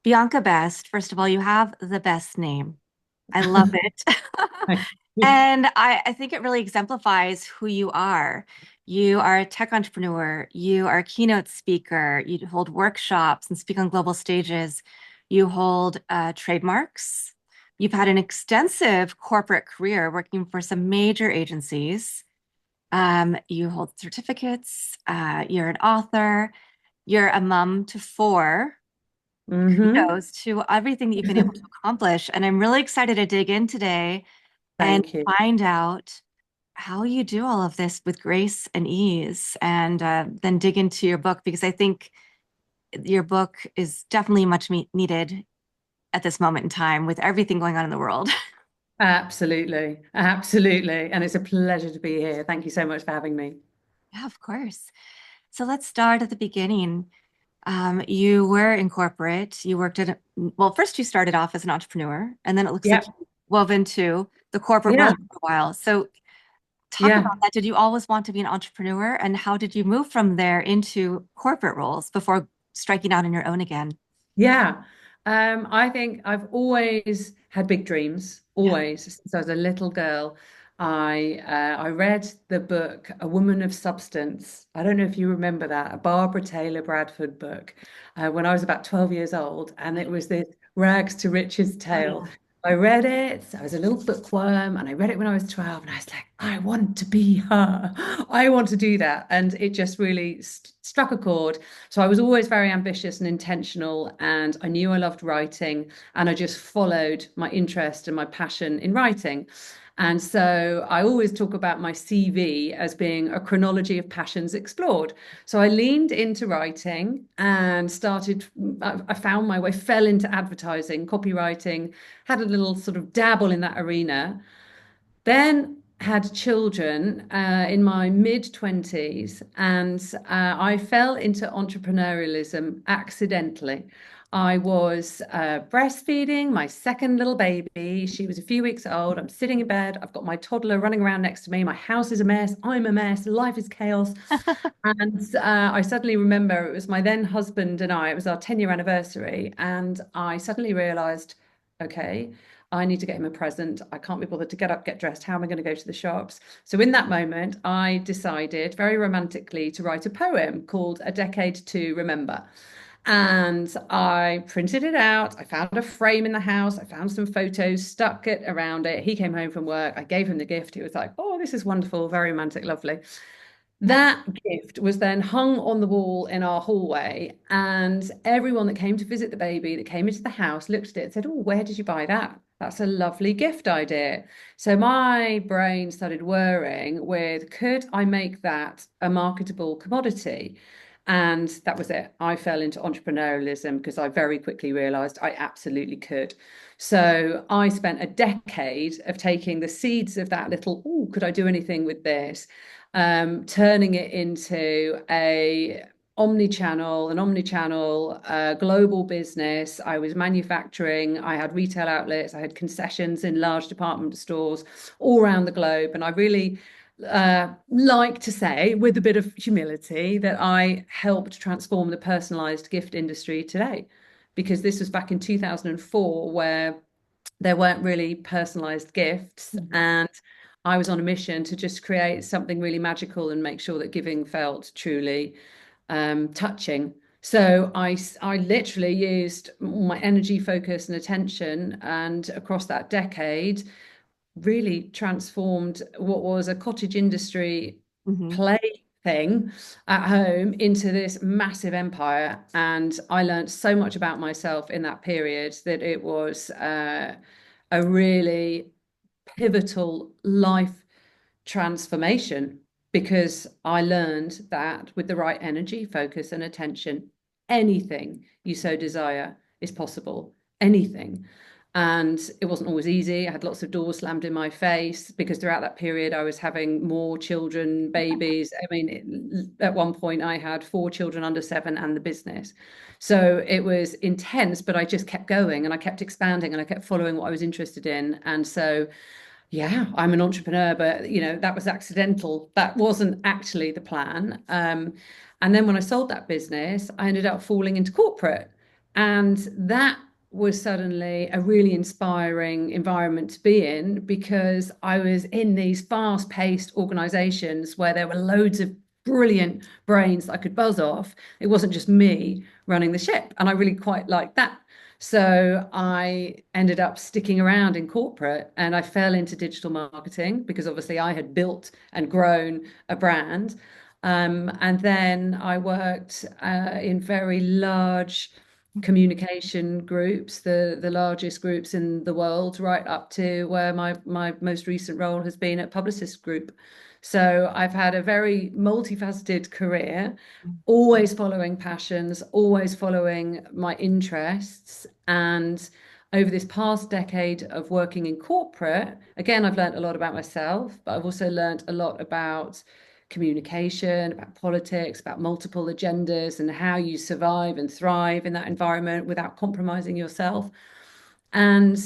Bianca Best, first of all, you have the best name. I love it. Thank you. And I think it really exemplifies who you are. You are a tech entrepreneur. You are a keynote speaker. You hold workshops and speak on global stages. You hold trademarks. You've had an extensive corporate career working for some major agencies. You hold certificates. You're an author. You're a mom to four. Hmm. Kudos to everything that you've been able to accomplish. And I'm really excited to dig in today and Thank you. find out how you do all of this with grace and ease, and then dig into your book because I think your book is definitely much needed at this moment in time with everything going on in the world. Absolutely. Absolutely. And it's a pleasure to be here. Thank you so much for having me. Yeah, of course. So let's start at the beginning. You were in corporate. You worked at, well, first you started off as an entrepreneur, and then it looks like Yeah. you wove into the corporate Yeah. world for a while. So talk Yeah. about that. Did you always want to be an entrepreneur, and how did you move from there into corporate roles before striking out on your own again? Yeah. I think I've always had big dreams, Yeah. always. Since I was a little girl, I read the book A Woman of Substance. I don't know if you remember that, a Barbara Taylor Bradford book, when I was about 12 years old, and it was this rags to riches Oh tale. yeah. I read it. So I was a little bookworm, and I read it when I was 12, and I was like, I want to be her. I want to do that. And it just really st struck a chord. So I was always very ambitious and intentional, and I knew I loved writing, and I just followed my interest and my passion in writing. And so I always talk about my CV as being a chronology of passions explored. So I leaned into writing and started, I found my way, fell into advertising, copywriting, had a little sort of dabble in that arena. Then had children in my mid 20s, and I fell into entrepreneurialism accidentally. I was breastfeeding my second little baby. She was a few weeks old. I'm sitting in bed. I've got my toddler running around next to me. My house is a mess. I'm a mess. Life is chaos. And I suddenly remember it was my then husband and I, it was our 10-year anniversary. And I suddenly realized, okay, I need to get him a present. I can't be bothered to get up, get dressed. How am I going to go to the shops? So in that moment, I decided very romantically to write a poem called A Decade to Remember. And I printed it out. I found a frame in the house. I found some photos, stuck it around it. He came home from work. I gave him the gift. He was like, oh, this is wonderful, very romantic, lovely. Yeah. That gift was then hung on the wall in our hallway, and everyone that came to visit the baby, that came into the house, looked at it and said, oh, where did you buy that? That's a lovely gift idea. So my brain started whirring with, could I make that a marketable commodity? And that was it. I fell into entrepreneurialism because I very quickly realized I absolutely could. So I spent a decade of taking the seeds of that little, oh, could I do anything with this? Turning it into an omni-channel global business. I was manufacturing, I had retail outlets, I had concessions in large department stores all around the globe. And I really like to say, with a bit of humility, that I helped transform the personalized gift industry today. Because this was back in 2004, where there weren't really personalized gifts. Mhm. And I was on a mission to just create something really magical and make sure that giving felt truly touching. So I literally used my energy, focus, and attention, and across that decade, really transformed what was a cottage industry Mhm. plaything at home into this massive empire. And I learned so much about myself in that period that it was a really pivotal life transformation because I learned that with the right energy, focus, and attention, anything you so desire is possible. Anything. And it wasn't always easy. I had lots of doors slammed in my face because throughout that period I was having more children, babies. I mean, at one point I had four children under seven and the business. So it was intense, but I just kept going and I kept expanding and I kept following what I was interested in. And so yeah, I'm an entrepreneur, but that was accidental. That wasn't actually the plan. And then when I sold that business, I ended up falling into corporate. And that was suddenly a really inspiring environment to be in because I was in these fast-paced organizations where there were loads of brilliant brains that I could buzz off. It wasn't just me running the ship. And I really quite liked that. So I ended up sticking around in corporate and I fell into digital marketing because obviously I had built and grown a brand. And then I worked in very large communication groups, the largest groups in the world, right up to where my most recent role has been at Publicis Group. So I've had a very multifaceted career, always following passions, always following my interests. And over this past decade of working in corporate, again, I've learned a lot about myself, but I've also learned a lot about communication, about politics, about multiple agendas, and how you survive and thrive in that environment without compromising yourself. And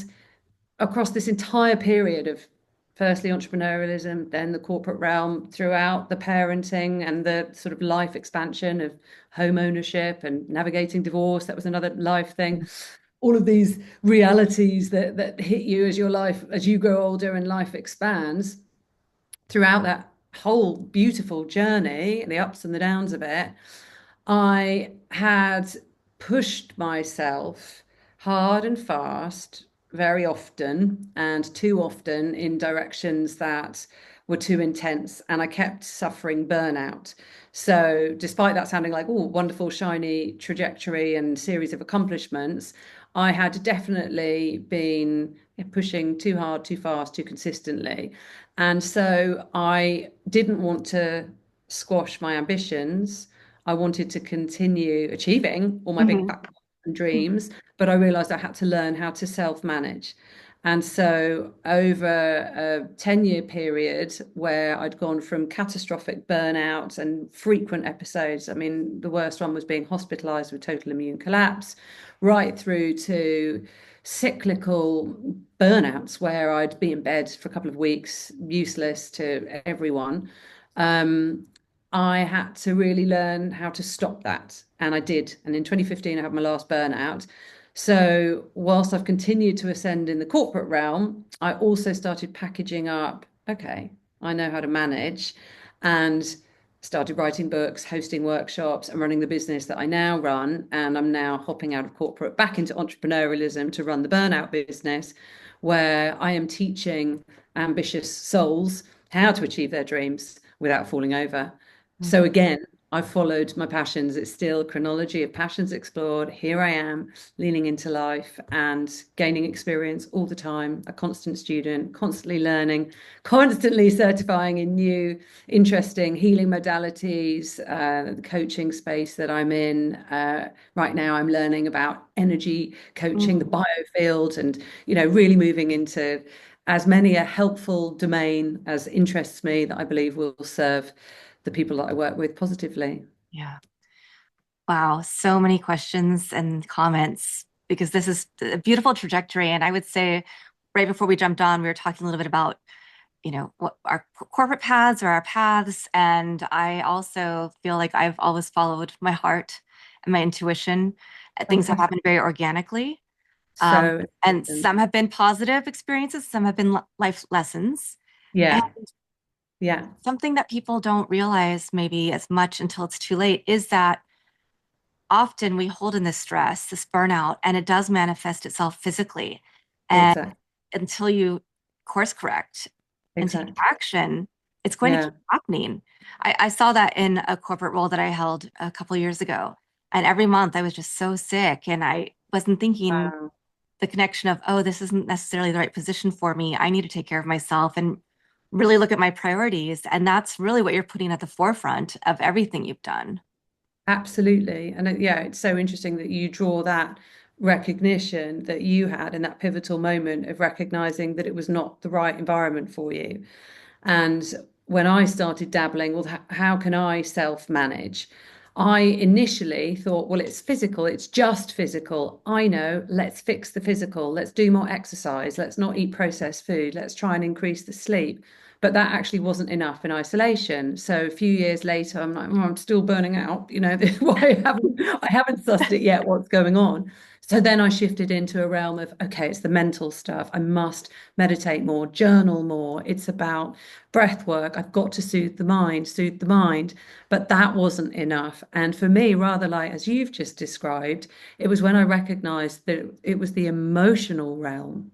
across this entire period of firstly entrepreneurialism, then the corporate realm, throughout the parenting and the sort of life expansion of home ownership and navigating divorce, that was another life thing. All of these realities that hit you as your life, as you grow older and life expands, throughout that whole beautiful journey, the ups and the downs of it, I had pushed myself hard and fast, very often, and too often in directions that were too intense. And I kept suffering burnout. So, despite that sounding like, oh, wonderful, shiny trajectory and series of accomplishments, I had definitely been pushing too hard, too fast, too consistently. And so I didn't want to squash my ambitions. I wanted to continue achieving all my big Mhm. back and dreams, but I realized I had to learn how to self-manage. And so over a 10-year period where I'd gone from catastrophic burnout and frequent episodes, I mean, the worst one was being hospitalized with total immune collapse, right through to cyclical burnouts where I'd be in bed for a couple of weeks, useless to everyone. Um, I had to really learn how to stop that. And I did. And in 2015, I had my last burnout. So, whilst I've continued to ascend in the corporate realm, I also started packaging up, okay, I know how to manage, and started writing books, hosting workshops, and running the business that I now run. And I'm now hopping out of corporate back into entrepreneurialism to run the burnout business, where I am teaching ambitious souls how to achieve their dreams without falling over. So Mhm. again, I've followed my passions. It's still chronology of passions explored. Here I am, leaning into life and gaining experience all the time, a constant student, constantly learning, constantly certifying in new, interesting healing modalities, the coaching space that I'm in. Right now, I'm learning about energy coaching, the Mhm. biofield, and, really moving into as many a helpful domain as interests me that I believe will serve the people that I work with positively. Yeah. Wow. So many questions and comments because this is a beautiful trajectory. And I would say right before we jumped on, we were talking a little bit about, what our corporate paths or our paths. And I also feel like I've always followed my heart and my intuition. Things have Fantastic. happened very organically. So And important. some have been positive experiences, some have been life lessons. And Yeah, yeah, something that people don't realize maybe as much until it's too late is that often we hold in this stress, this burnout, and it does manifest itself physically. And exactly, until you course correct and take exactly. action, it's going to Yeah. keep happening. I saw that in a corporate role that I held a couple of years ago. And every month I was just so sick and I wasn't thinking Wow. the connection of, oh, this isn't necessarily the right position for me. I need to take care of myself and really look at my priorities. And that's really what you're putting at the forefront of everything you've done. Absolutely. And yeah, it's so interesting that you draw that recognition that you had in that pivotal moment of recognizing that it was not the right environment for you. And when I started dabbling, well, how can I self-manage? I initially thought, well, it's physical, it's just physical. I know, let's fix the physical, let's do more exercise, let's not eat processed food, let's try and increase the sleep. But that actually wasn't enough in isolation. So a few years later, I'm like, oh, I'm still burning out. I haven't sussed it yet. What's going on? So then I shifted into a realm of, okay, it's the mental stuff. I must meditate more, journal more. It's about breath work. I've got to soothe the mind, soothe the mind. But that wasn't enough. And for me, rather like as you've just described, it was when I recognized that it was the emotional realm,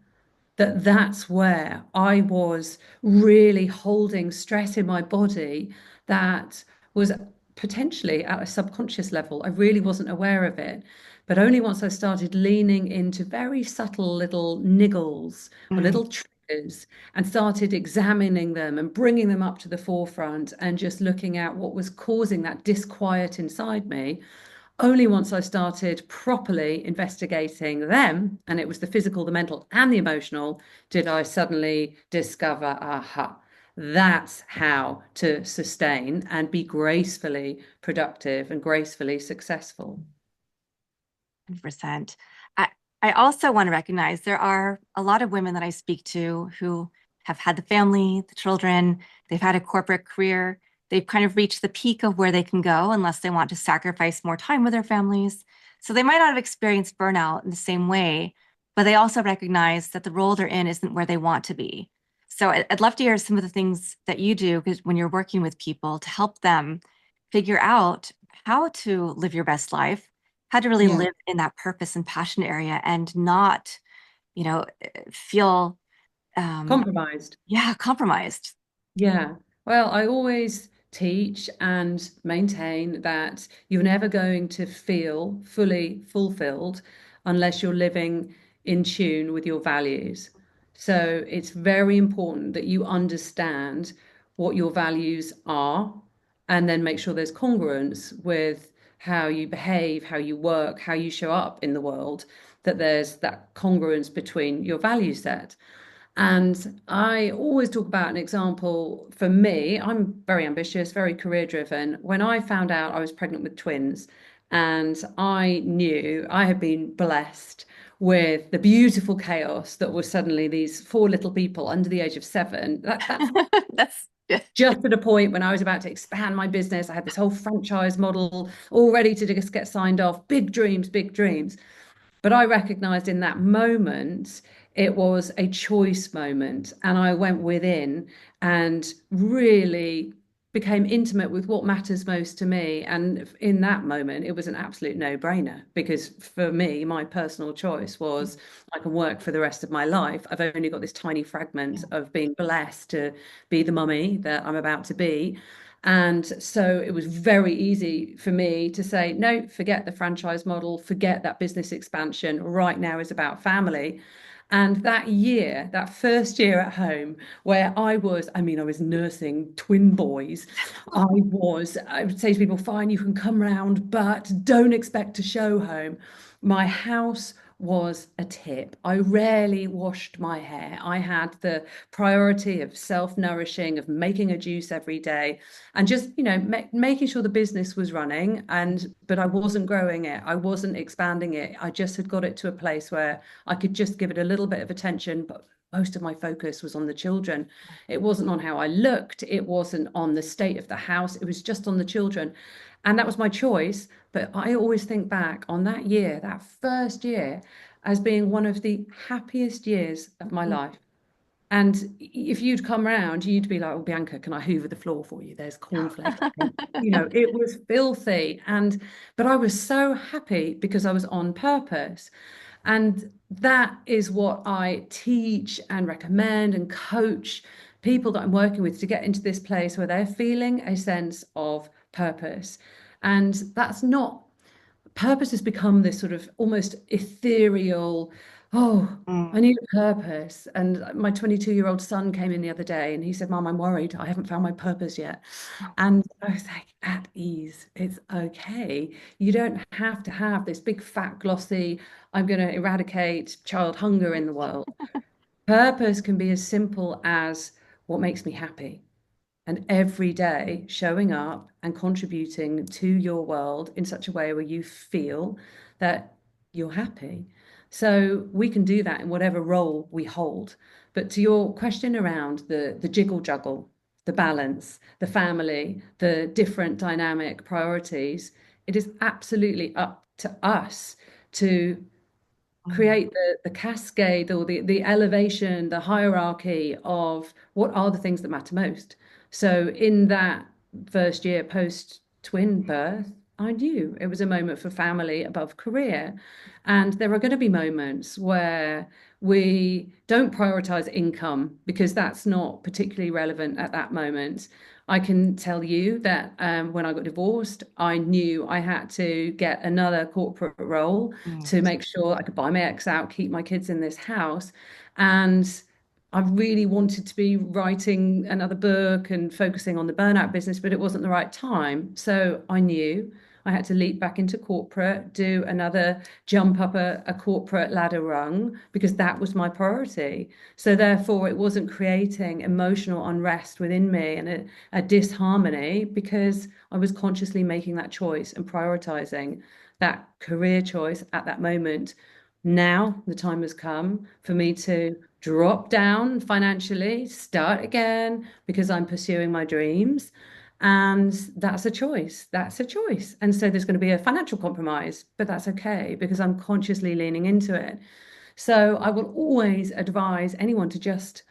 that's where I was really holding stress in my body that was potentially at a subconscious level. I really wasn't aware of it. But only once I started leaning into very subtle little niggles or Mm, little triggers and started examining them and bringing them up to the forefront and just looking at what was causing that disquiet inside me, only once I started properly investigating them, and it was the physical, the mental, and the emotional, did I suddenly discover, aha, that's how to sustain and be gracefully productive and gracefully successful. 100%. I, I also want to recognize there are a lot of women that I speak to who have had the family, the children, they've had a corporate career, they've kind of reached the peak of where they can go unless they want to sacrifice more time with their families. So they might not have experienced burnout in the same way, but they also recognize that the role they're in isn't where they want to be. So I'd love to hear some of the things that you do because when you're working with people to help them figure out how to live your best life, how to really Yeah. live in that purpose and passion area and not, feel, um, Compromised. yeah, compromised. Yeah. Well, I always teach and maintain that you're never going to feel fully fulfilled unless you're living in tune with your values. So it's very important that you understand what your values are and then make sure there's congruence with how you behave, how you work, how you show up in the world, that there's that congruence between your value set. And I always talk about an example for me. I'm very ambitious, very career driven. When I found out I was pregnant with twins, and I knew I had been blessed with the beautiful chaos that was suddenly these four little people under the age of 7. That's That's yeah. just at a point when I was about to expand my business. I had this whole franchise model all ready to just get signed off. Big dreams, big dreams. But I recognized in that moment it was a choice moment. And I went within and really became intimate with what matters most to me. And in that moment, it was an absolute no-brainer because for me, my personal choice was I can work for the rest of my life. I've only got this tiny fragment Yeah. of being blessed to be the mummy that I'm about to be. And so it was very easy for me to say, no, forget the franchise model, forget that business expansion. Right now is about family. And that year, that first year at home, where I was nursing twin boys. I would say to people, fine, you can come round, but don't expect to show home. My house was a tip. I rarely washed my hair. I had the priority of self-nourishing, of making a juice every day and just making sure the business was running, but I wasn't growing it, I wasn't expanding it. I just had got it to a place where I could just give it a little bit of attention, but most of my focus was on the children. It wasn't on how I looked, it wasn't on the state of the house, it was just on the children. And that was my choice. But I always think back on that year, that first year, as being one of the happiest years of my Mm. life. And if you'd come round, you'd be like, "Oh, Bianca, can I hoover the floor for you? There's cornflakes." It was filthy. But I was so happy because I was on purpose. And that is what I teach and recommend and coach people that I'm working with to get into this place where they're feeling a sense of purpose. And that's not purpose has become this sort of almost ethereal, oh, I Mm. need a purpose. And my 22-year-old son came in the other day and he said, Mom, I'm worried. I haven't found my purpose yet. And I was like, at ease. It's okay. You don't have to have this big, fat, glossy, I'm going to eradicate child hunger in the world. Purpose can be as simple as what makes me happy, and every day showing up and contributing to your world in such a way where you feel that you're happy. So we can do that in whatever role we hold. But to your question around the jiggle juggle, the balance, the family, the different dynamic priorities, it is absolutely up to us to Mm, create the cascade or the elevation, the hierarchy of what are the things that matter most. So in that first year post twin birth, I knew it was a moment for family above career. And there are going to be moments where we don't prioritize income because that's not particularly relevant at that moment. I can tell you that when I got divorced, I knew I had to get another corporate role mm, to make sure I could buy my ex out, keep my kids in this house. And I really wanted to be writing another book and focusing on the burnout business, but it wasn't the right time. So I knew I had to leap back into corporate, do another jump up a corporate ladder rung because that was my priority. So therefore, it wasn't creating emotional unrest within me and a disharmony because I was consciously making that choice and prioritizing that career choice at that moment. Now the time has come for me to drop down financially, start again because I'm pursuing my dreams. And that's a choice. That's a choice. And so there's going to be a financial compromise, but that's okay because I'm consciously leaning into it. So I will always advise anyone to just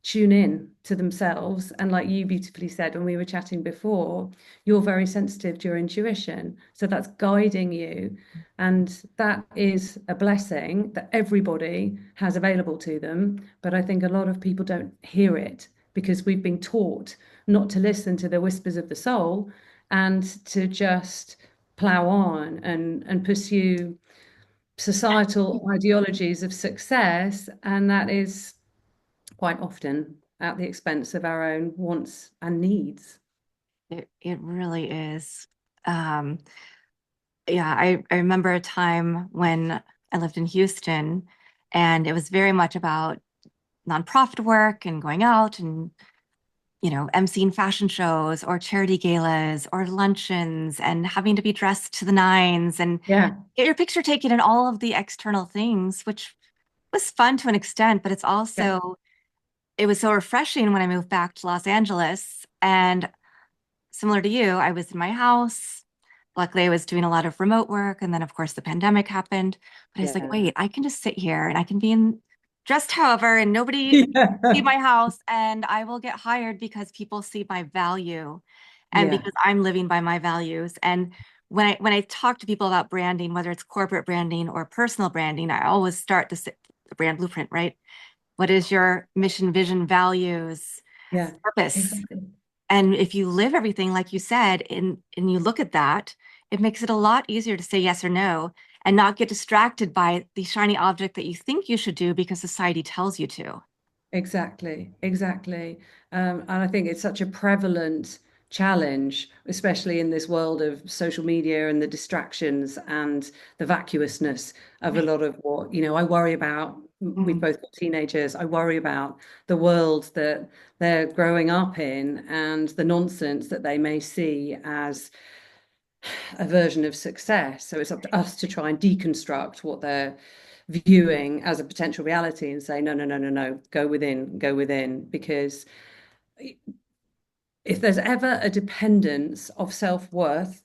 tune in to themselves. And like you beautifully said when we were chatting before, you're very sensitive to your intuition. So that's guiding you. And that is a blessing that everybody has available to them. But I think a lot of people don't hear it because we've been taught not to listen to the whispers of the soul and to just plow on and pursue societal ideologies of success. And that is quite often at the expense of our own wants and needs. it really is. Um, yeah, I remember a time when I lived in Houston, and it was very much about nonprofit work and going out and, emceeing fashion shows or charity galas or luncheons and having to be dressed to the nines and Yeah, get your picture taken and all of the external things, which was fun to an extent, but yeah, it was so refreshing when I moved back to Los Angeles. And similar to you, I was in my house. Luckily, I was doing a lot of remote work. And then, of course, the pandemic happened. But I was like, yeah. wait, I can just sit here and I can be in dressed however, and nobody see Yeah, my house. And I will get hired because people see my value and yeah, because I'm living by my values. And when I talk to people about branding, whether it's corporate branding or personal branding, I always start the brand blueprint, right? What is your mission, vision, values, yeah, purpose? exactly. And if you live everything like you said, and you look at that, it makes it a lot easier to say yes or no and not get distracted by the shiny object that you think you should do because society tells you to. Exactly, exactly. And I think it's such a prevalent challenge, especially in this world of social media and the distractions and the vacuousness of a Right. lot of what, I worry about. We've Mm, both got teenagers. I worry about the world that they're growing up in and the nonsense that they may see as a version of success. So it's up to us to try and deconstruct what they're viewing as a potential reality and say, no, no, no, no, no, go within. Because if there's ever a dependence of self-worth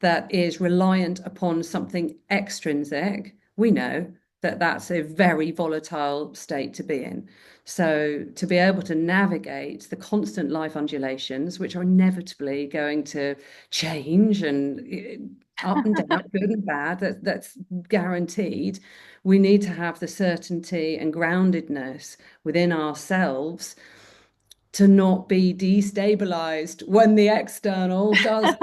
that is reliant upon something extrinsic, we know that that's a very volatile state to be in. So to be able to navigate the constant life undulations, which are inevitably going to change and up and down, good and bad, that's guaranteed. We need to have the certainty and groundedness within ourselves to not be destabilized when the external does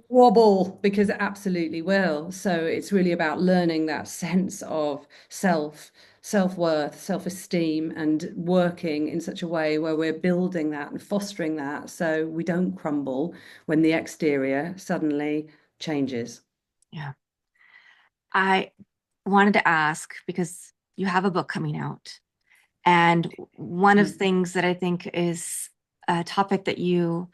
wobble, because it absolutely will. So it's really about learning that sense of self-worth, self-esteem, and working in such a way where we're building that and fostering that so we don't crumble when the exterior suddenly changes. yeah. I wanted to ask because you have a book coming out. And one of the Mm. things that I think is a topic that you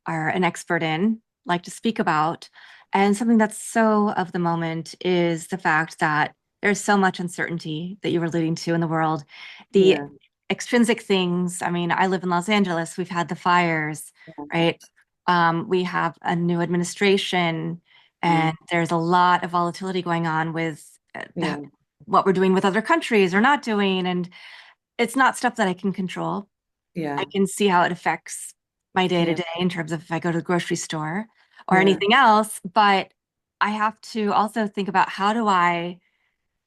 are an expert in, like to speak about, and something that's so of the moment is the fact that there's so much uncertainty that you were alluding to in the world. The Yeah, extrinsic things, I mean, I live in Los Angeles. We've had the fires, yeah, right? We have a new administration, mm, and there's a lot of volatility going on with yeah, what we're doing with other countries or not doing. And it's not stuff that I can control. I yeah, can see how it affects my day to yeah, day in terms of if I go to the grocery store or yeah, anything else. But I have to also think about how do I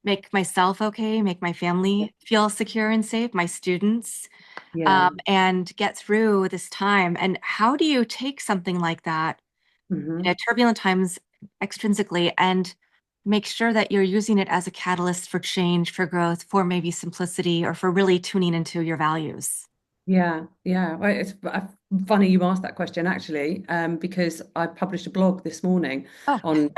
make myself okay, make my family feel secure and safe, my students, yeah. and get through this time. And how do you take something like that, Hmm. turbulent times extrinsically, and make sure that you're using it as a catalyst for change, for growth, for maybe simplicity, or for really tuning into your values? Yeah, yeah. Well, it's funny you asked that question actually, because I published a blog this morning Oh, on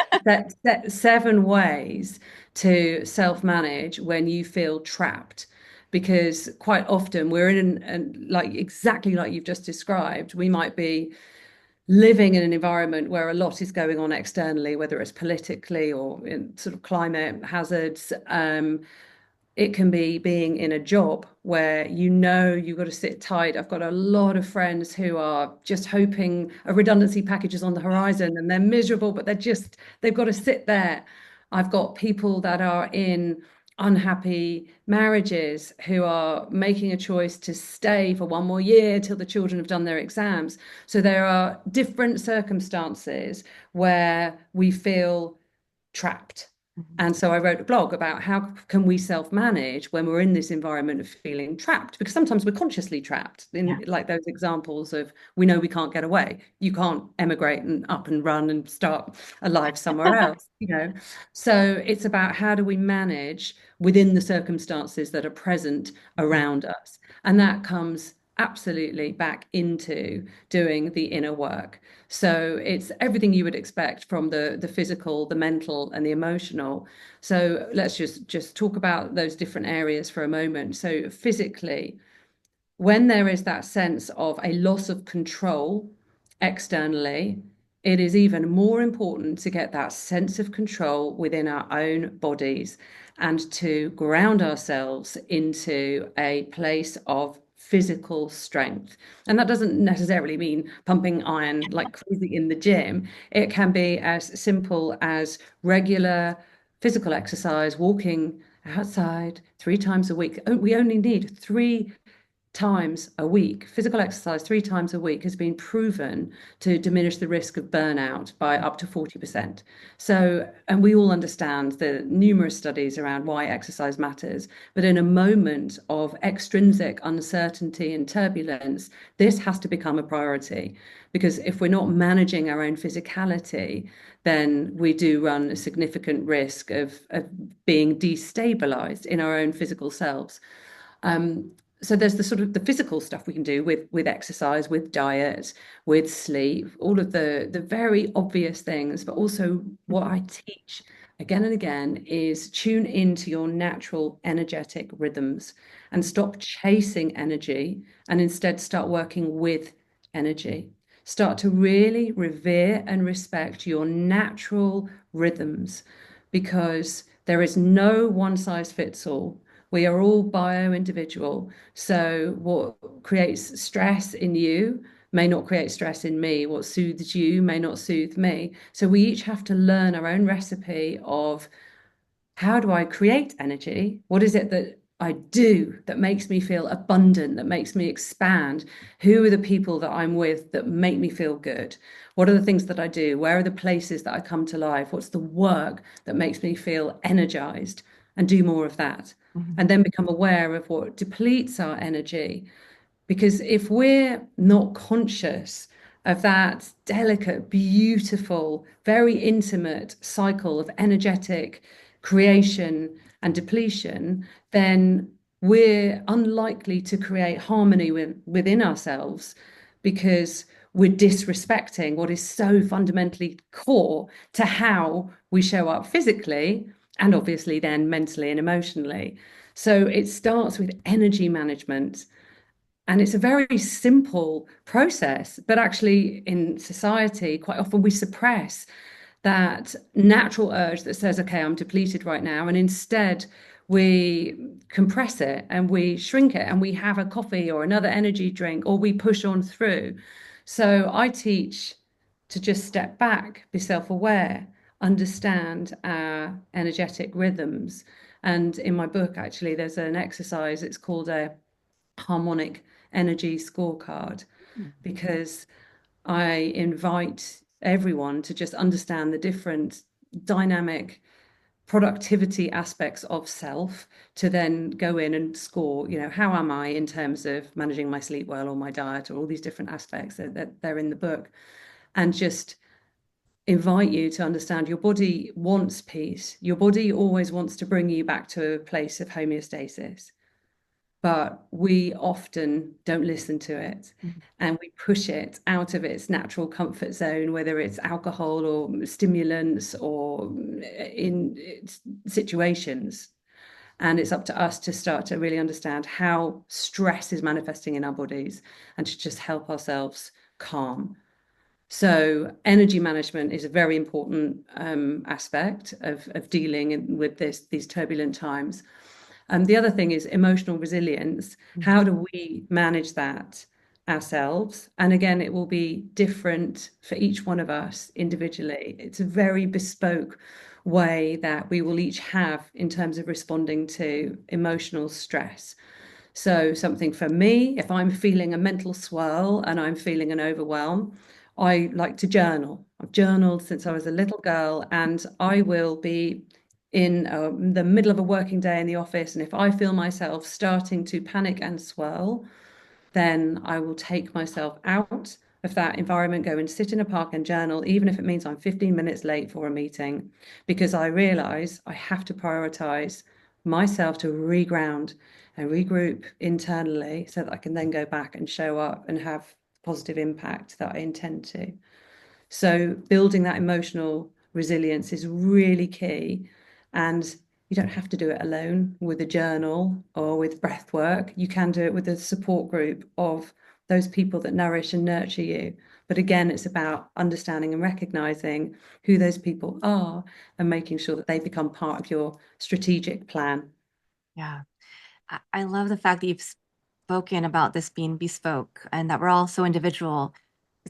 7 ways to self-manage when you feel trapped. Because quite often we're in like exactly like you've just described, we might be living in an environment where a lot is going on externally, whether it's politically or in sort of climate hazards. It can be being in a job where you know you've got to sit tight. I've got a lot of friends who are just hoping a redundancy package is on the horizon and they're miserable, but they've got to sit there. I've got people that are in unhappy marriages who are making a choice to stay for one more year till the children have done their exams. So there are different circumstances where we feel trapped. mhm. And so I wrote a blog about how can we self-manage when we're in this environment of feeling trapped, because sometimes we're consciously trapped Yeah. in like those examples of we know we can't get away. You can't emigrate and up and run and start a life somewhere else, you know. So it's about how do we manage within the circumstances that are present Mhm. around us. And that comes absolutely back into doing the inner work. So it's everything you would expect from the physical, the mental, and the emotional. So let's just talk about those different areas for a moment. So physically, when there is that sense of a loss of control externally, it is even more important to get that sense of control within our own bodies and to ground ourselves into a place of physical strength. And that doesn't necessarily mean pumping iron like crazy in the gym. It can be as simple as regular physical exercise, walking outside 3 times a week. We only need 3 times a week. Physical exercise 3 times a week has been proven to diminish the risk of burnout by up to 40%. So, and we all understand the numerous studies around why exercise matters. But in a moment of extrinsic uncertainty and turbulence, this has to become a priority. Because if we're not managing our own physicality, then we do run a significant risk of being destabilized in our own physical selves. Um, so there's the sort of the physical stuff we can do with exercise, with diet, with sleep, all of the very obvious things, but also what I teach again and again is tune into your natural energetic rhythms and stop chasing energy and instead start working with energy. Start to really revere and respect your natural rhythms because there is no one size fits all. We are all bio-individual. So what creates stress in you may not create stress in me. What soothes you may not soothe me. So we each have to learn our own recipe of how do I create energy? What is it that I do that makes me feel abundant, that makes me expand? Who are the people that I'm with that make me feel good? What are the things that I do? Where are the places that I come to life? What's the work that makes me feel energized? And do more of that. Mhm. And then become aware of what depletes our energy because if we're not conscious of that delicate, beautiful, very intimate cycle of energetic creation and depletion, then we're unlikely to create harmony within ourselves because we're disrespecting what is so fundamentally core to how we show up physically and obviously then mentally and emotionally. So it starts with energy management. And it's a very simple process, but actually in society, quite often we suppress that natural urge that says, okay, I'm depleted right now. And instead, we compress it and we shrink it and we have a coffee or another energy drink or we push on through. So I teach to just step back, be self-aware, understand our energetic rhythms. And in my book, actually, there's an exercise, it's called a harmonic energy scorecard, because I invite everyone to just understand the different dynamic productivity aspects of self to then go in and score, how am I in terms of managing my sleep well or my diet or all these different aspects that they're in the book, and just invite you to understand your body wants peace. Your body always wants to bring you back to a place of homeostasis, but we often don't listen to it Mhm. and we push it out of its natural comfort zone, whether it's alcohol or stimulants or in situations. And it's up to us to start to really understand how stress is manifesting in our bodies and to just help ourselves calm. So energy management is a very important aspect of dealing with these turbulent times. The other thing is emotional resilience. Mhm. How do we manage that ourselves? And again, it will be different for each one of us individually. It's a very bespoke way that we will each have in terms of responding to emotional stress. So, something for me, if I'm feeling a mental swirl and I'm feeling an overwhelm, I like to journal. I've journaled since I was a little girl, and I will be in the middle of a working day in the office. And if I feel myself starting to panic and swirl, then I will take myself out of that environment, go and sit in a park and journal, even if it means I'm 15 minutes late for a meeting, because I realize I have to prioritize myself to reground and regroup internally so that I can then go back and show up and have positive impact that I intend to. So building that emotional resilience is really key. And you don't have to do it alone with a journal or with breath work. You can do it with a support group of those people that nourish and nurture you. But again, it's about understanding and recognizing who those people are and making sure that they become part of your strategic plan. Yeah. I love the fact that you've spoken about this being bespoke and that we're all so individual.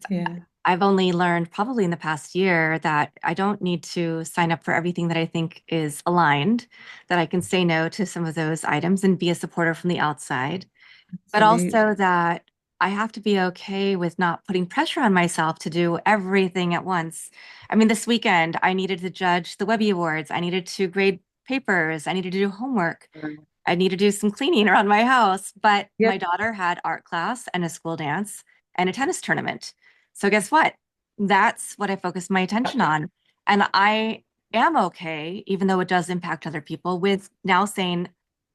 Yeah, I've only learned probably in the past year that I don't need to sign up for everything that I think is aligned, that I can say no to some of those items and be a supporter from the outside, but absolutely. also that I have to be okay with not putting pressure on myself to do everything at once. I mean, this weekend, I needed to judge the Webby Awards, I needed to grade papers, I needed to do homework. I need to do some cleaning around my house, but Yep. my daughter had art class and a school dance and a tennis tournament. So guess what? That's what I focused my attention on. And I am okay, even though it does impact other people, with now saying,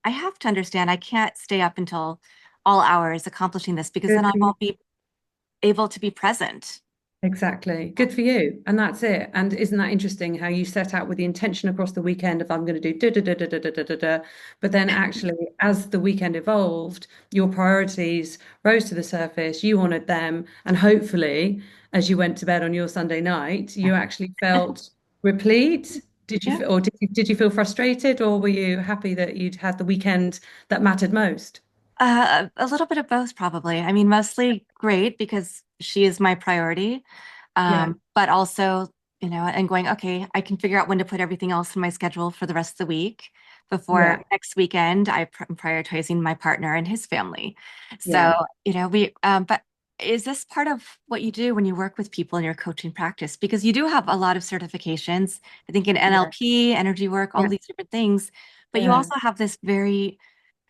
I have to understand I can't stay up until all hours accomplishing this because then Good I for you. won't be able to be present. Exactly. Good for you. And that's it. And isn't that interesting how you set out with the intention across the weekend of I'm going to do da da da da da da da da. But then actually, as the weekend evolved, your priorities rose to the surface, you honored them, and hopefully, as you went to bed on your Sunday night, you actually felt replete. Did you Yeah. feel, or did you feel frustrated, or were you happy that you'd had the weekend that mattered most? A little bit of both, probably. I mean, mostly great because she is my priority. Yeah, But also, and going, okay, I can figure out when to put everything else in my schedule for the rest of the week. Before yeah, next weekend, I'm prioritizing my partner and his family. So, yeah, but is this part of what you do when you work with people in your coaching practice? Because you do have a lot of certifications, I think in yeah, NLP, energy work, all yeah, these different things, but you yeah. also have this very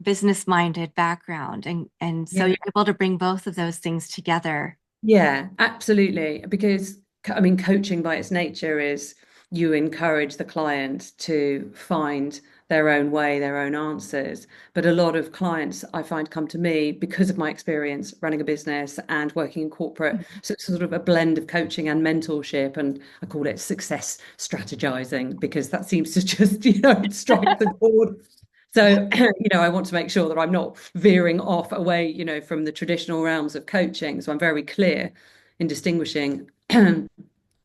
business-minded background. And so Yeah. you're able to bring both of those things together. Yeah, absolutely. Because I mean, coaching by its nature is you encourage the client to find their own way, their own answers. But a lot of clients I find come to me because of my experience running a business and working in corporate. So it's sort of a blend of coaching and mentorship. And I call it success strategizing because that seems to just, strike the chord. So, I want to make sure that I'm not veering off away, from the traditional realms of coaching. So I'm very clear in distinguishing,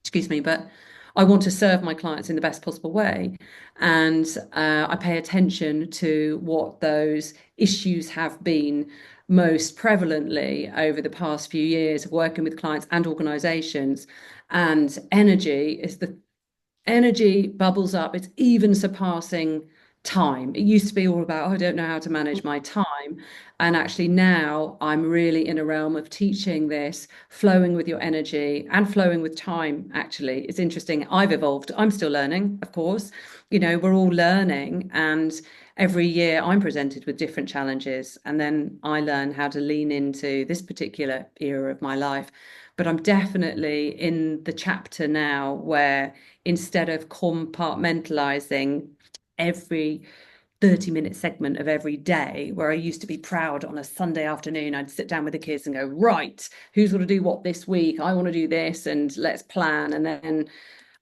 excuse me, but I want to serve my clients in the best possible way. And I pay attention to what those issues have been most prevalently over the past few years of working with clients and organizations. And energy bubbles up. It's even surpassing time. It used to be all about, oh, I don't know how to manage my time. And actually, now I'm really in a realm of teaching this, flowing with your energy and flowing with time. Actually, it's interesting. I've evolved. I'm still learning, of course. We're all learning. And every year I'm presented with different challenges. And then I learn how to lean into this particular era of my life. But I'm definitely in the chapter now where instead of compartmentalizing every 30-minute segment of every day, where I used to be proud on a Sunday afternoon, I'd sit down with the kids and go, right, who's going to do what this week? I want to do this and let's plan. And then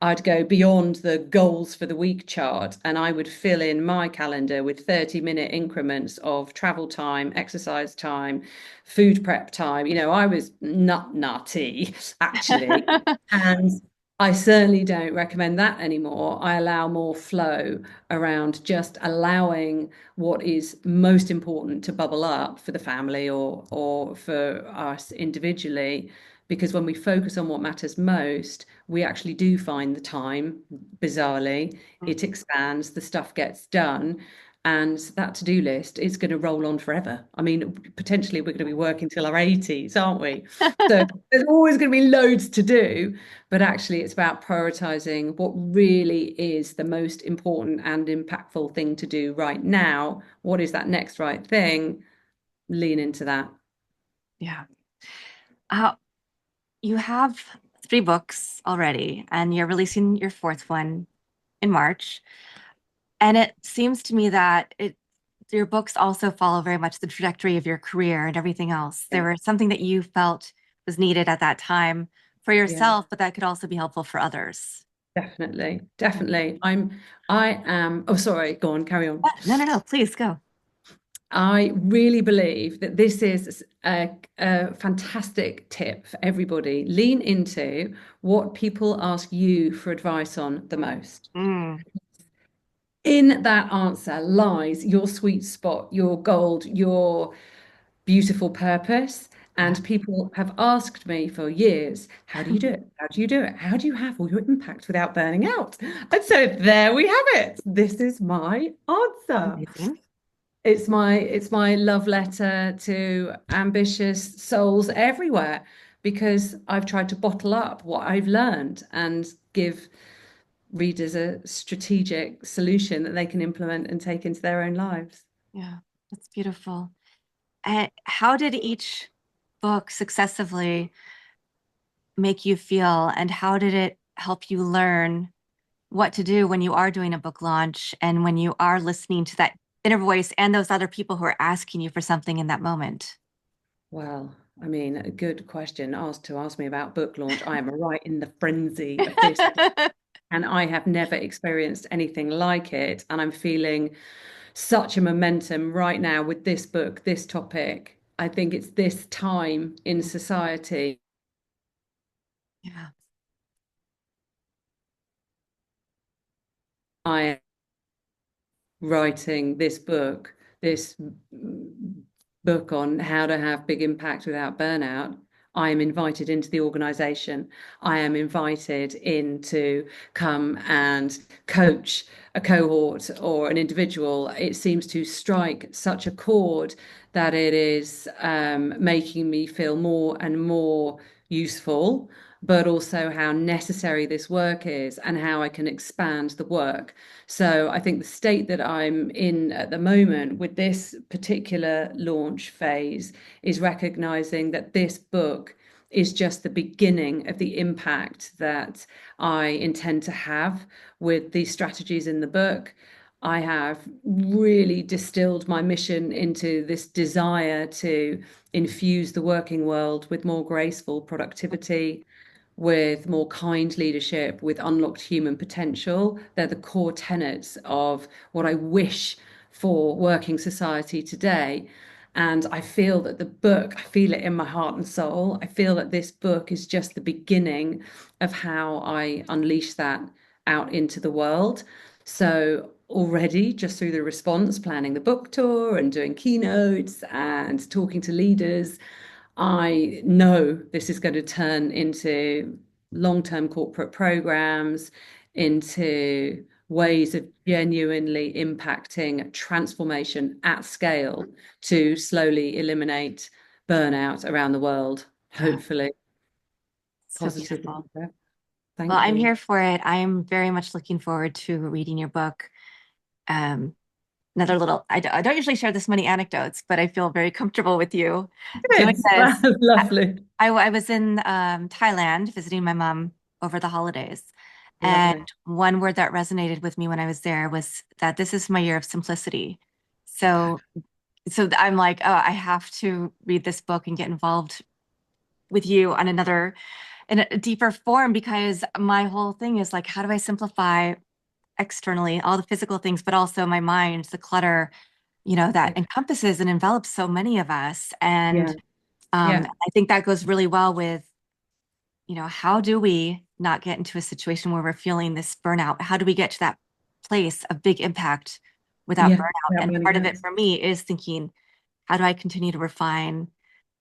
I'd go beyond the goals for the week chart and I would fill in my calendar with 30-minute increments of travel time, exercise time, food prep time. I was nutty, actually. And I certainly don't recommend that anymore. I allow more flow around just allowing what is most important to bubble up for the family or for us individually. Because when we focus on what matters most, we actually do find the time, bizarrely, it expands, the stuff gets done. And that to-do list is going to roll on forever. I mean, potentially we're going to be working till our 80s, aren't we? So there's always going to be loads to do, but actually it's about prioritizing what really is the most important and impactful thing to do right now. What is that next right thing? Lean into that. Yeah. Uh, you have 3 books already, and you're releasing your fourth one in March. And it seems to me that your books also follow very much the trajectory of your career and everything else. There Yeah, were something that you felt was needed at that time for yeah, yourself, but that could also be helpful for others. definitely. Yeah. Definitely. I am, oh, sorry, go on, carry on. No, no, no, please go. I really believe that this is a fantastic tip for everybody. Lean into what people ask you for advice on the most. Mm, In that answer lies your sweet spot, your gold, your beautiful purpose. yeah, And people have asked me for years, how do you do it? How do you do it? How do you have all your impact without burning out? And so there we have it. This is my answer. amazing. It's my love letter to ambitious souls everywhere because I've tried to bottle up what I've learned and give readers a strategic solution that they can implement and take into their own lives. Yeah, that's beautiful. And how did each book successively make you feel, and how did it help you learn what to do when you are doing a book launch and when you are listening to that inner voice and those other people who are asking you for something in that moment? Well, I mean, a good question ask me about book launch. I am right in the frenzy of this, and I have never experienced anything like it. And I'm feeling such a momentum right now with this book, this topic. I think it's this time in society. Yeah. I writing this book on how to have big impact without burnout, I am invited into the organization. I am invited in to come and coach a cohort or an individual. It seems to strike such a chord that it is making me feel more and more useful, but also how necessary this work is and how I can expand the work. So I think the state that I'm in at the moment with this particular launch phase is recognizing that this book is just the beginning of the impact that I intend to have with these strategies in the book. I have really distilled my mission into this desire to infuse the working world with more graceful productivity, with more kind leadership, with unlocked human potential. They're the core tenets of what I wish for working society today. And I feel that the book, I feel it in my heart and soul. I feel that this book is just the beginning of how I unleash that out into the world. So already, just through the response, planning the book tour and doing keynotes and talking to leaders, I know this is going to turn into long-term corporate programs, into ways of genuinely impacting transformation at scale to slowly eliminate burnout around the world, Yeah, hopefully so positively. beautiful. Well, Thank I'm you. here for it. I am very much looking forward to reading your book. Um, another little, I don't usually share this many anecdotes, but I feel very comfortable with you doing Good. this. I, Lovely. I was in Thailand visiting my mom over the holidays. And Lovely. one word that resonated with me when I was there was that this is my year of simplicity. Okay. So, so I'm like, oh, I have to read this book and get involved with you on another, in a deeper form, because my whole thing is like, how do I simplify externally all the physical things, but also my mind, the clutter, that Okay. encompasses and envelops so many of us. And Yeah. Yeah. I think that goes really well with, how do we not get into a situation where we're feeling this burnout? How do we get to that place of big impact without Yeah. burnout? Without And burning part of out. it for me is thinking, how do I continue to refine?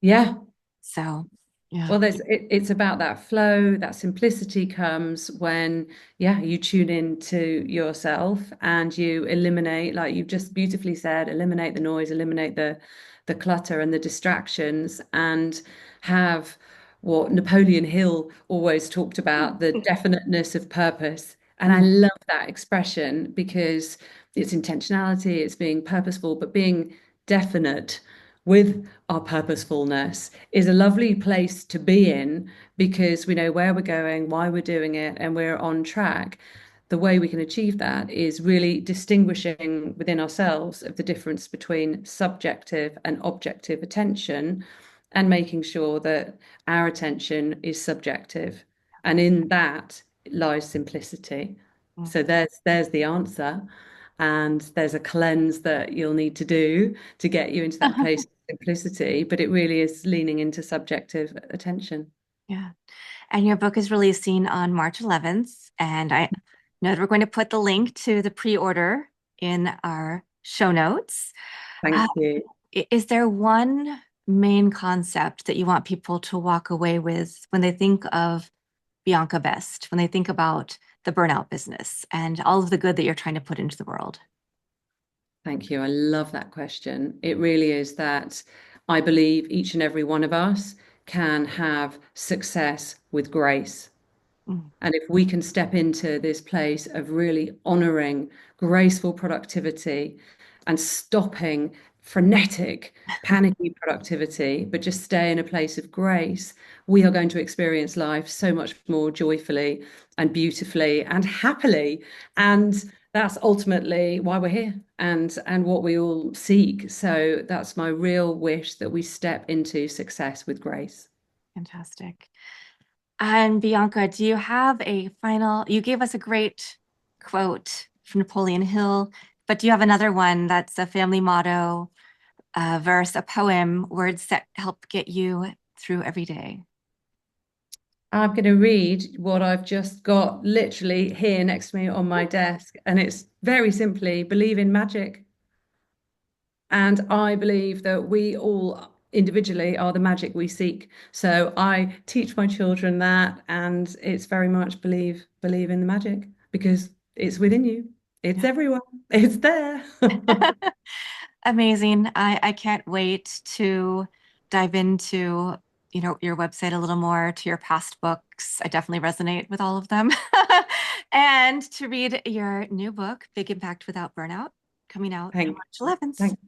Yeah. So, yeah. Well, it's about that flow, that simplicity comes when, yeah, you tune in to yourself and you eliminate, like you've just beautifully said, eliminate the noise, eliminate the clutter and the distractions, and have what Napoleon Hill always talked about, the definiteness of purpose. And I Mm, love that expression because it's intentionality, it's being purposeful, but being definite with our purposefulness is a lovely place to be in because we know where we're going, why we're doing it, and we're on track. The way we can achieve that is really distinguishing within ourselves of the difference between subjective and objective attention and making sure that our attention is subjective. And in that lies simplicity. mm. So there's the answer. And there's a cleanse that you'll need to do to get you into that place of simplicity, but it really is leaning into subjective attention. Yeah. And your book is releasing on March 11th. And I know that we're going to put the link to the pre-order in our show notes. Uh, Thank you. is there one main concept that you want people to walk away with when they think of Bianca Best, when they think about the burnout business and all of the good that you're trying to put into the world? Thank you. I love that question. It really is that I believe each and every one of us can have success with grace. Mm. And if we can step into this place of really honoring graceful productivity and stopping frenetic, panicky productivity, but just stay in a place of grace, we are going to experience life so much more joyfully and beautifully and happily. And that's ultimately why we're here and what we all seek. So that's my real wish that we step into success with grace. Fantastic. And Bianca, do you have a final? You gave us a great quote from Napoleon Hill, but do you have another one that's a family motto, a verse, a poem, words that help get you through every day? I'm going to read what I've just got literally here next to me on my desk. And it's very simply believe in magic. And I believe that we all individually are the magic we seek. So I teach my children that, and it's very much believe in the magic because it's within you. It's Yeah. everywhere. It's there. Amazing. I can't wait to dive into, your website a little more, to your past books. I definitely resonate with all of them. And to read your new book, Big Impact Without Burnout, coming out on Thank, March 11th. thank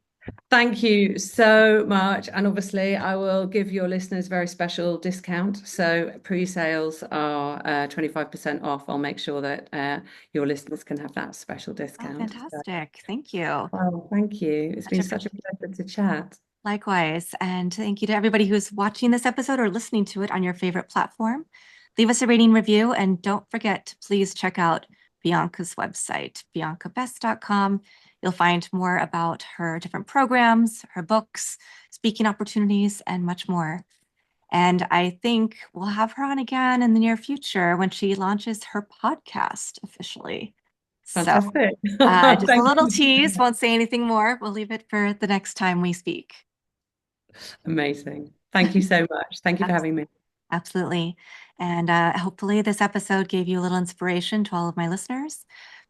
Thank you so much. And obviously, I will give your listeners very special discount. So pre-sales are 25% off. I'll make sure that your listeners can have that special Oh, discount. So, fantastic. Thank you. well, thank you. It's Much been such a appreciated. pleasure to chat. Likewise. And thank you to everybody who's watching this episode or listening to it on your favorite platform. Leave us a rating review and don't forget to please check out Bianca's website, biancabest.com. You'll find more about her different programs, her books, speaking opportunities, and much more. And I think we'll have her on again in the near future when she launches her podcast officially. So, Fantastic. just a Thank little tease, you. won't say anything more. We'll leave it for the next time we speak. Amazing. Thank you so much. Thank you for having me. Absolutely. And hopefully, this episode gave you a little inspiration to all of my listeners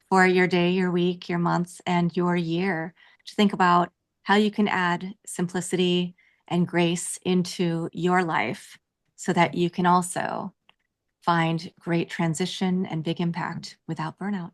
for your day, your week, your months, and your year to think about how you can add simplicity and grace into your life so that you can also find great transition and big impact without burnout.